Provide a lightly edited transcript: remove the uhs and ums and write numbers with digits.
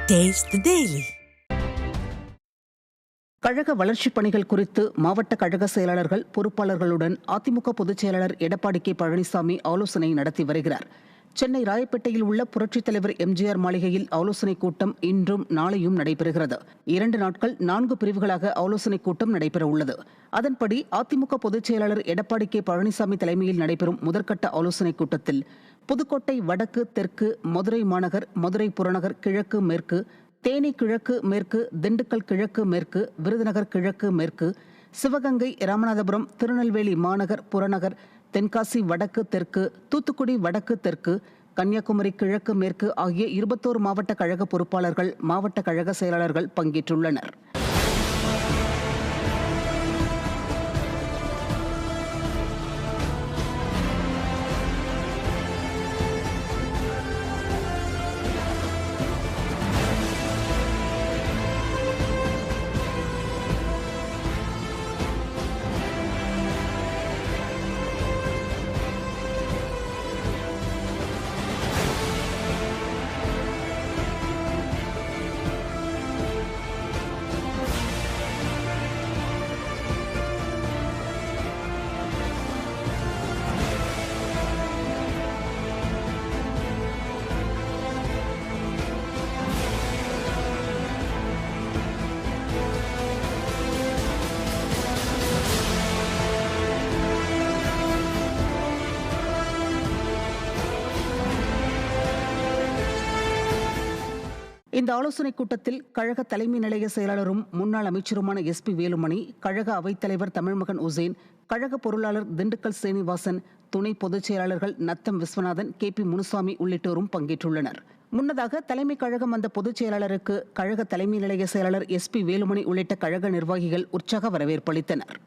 Taste the Daily. கழக வளர்ச்சிப் பணிகள் குறித்து மாவட்ட கழக செயலாளர்கள் பொறுப்பாளர்களுடன் அதிமுக பொதுச் செயலாளர் எடப்பாடி கே பழனிசாமி ஆலோசனை நடத்தி வருகிறார். சென்னை ராயப்பேட்டையில் உள்ள புரட்சித் தலைவர் எம்ஜிஆர் மாளிகையில் ஆலோசனைக் கூட்டம் இன்றும் நாளையும் நடைபெறுகிறது. 2 நாட்கள் 4 பிரிவுகளாக ஆலோசனைக் கூட்டம் நடைபெற உள்ளது. அதன்படி அதிமுக பொதுச் செயலாளர் எடப்பாடி கே பழனிசாமி தலைமையில் நடைபெறும் முதற்கட்ட ஆலோசனைக் கூட்டத்தில் புதுக்கோட்டை வடக்கு, தெற்கு, மதுரை மாநகர், மதுரை புறநகர், கிழக்கு, மேற்கு, தேனி கிழக்கு மேற்கு, திண்டுக்கல் கிழக்கு மேற்கு, விருதுநகர் கிழக்கு மேற்கு, சிவகங்கை, ராமநாதபுரம், திருநெல்வேலி மாநகர், புறநகர், தென்காசி வடக்கு தெற்கு, தூத்துக்குடி வடக்கு தெற்கு, கன்னியாகுமரி கிழக்கு மேற்கு ஆகிய 21 மாவட்ட கழக பொறுப்பாளர்கள், மாவட்ட கழக செயலாளர்கள் பங்கேற்றுள்ளனர். இந்த ஆலோசனைக் கூட்டத்தில் கழக தலைமை நிலைய செயலாளரும் முன்னாள் அமைச்சருமான SP வேலுமணி, கழக அவைத்தலைவர் தமிழ்மகன் உசேன், கழக பொருளாளர் திண்டுக்கல் சீனிவாசன், துணை பொதுச் செயலாளர்கள் நத்தம் விஸ்வநாதன், KP முனுசாமி உள்ளிட்டோரும் பங்கேற்றுள்ளனர். முன்னதாக தலைமை கழகம் வந்த பொதுச் செயலாளருக்கு கழக தலைமை நிலைய செயலாளர் SP வேலுமணி உள்ளிட்ட கழக நிர்வாகிகள் உற்சாக வரவேற்பளித்தனர்.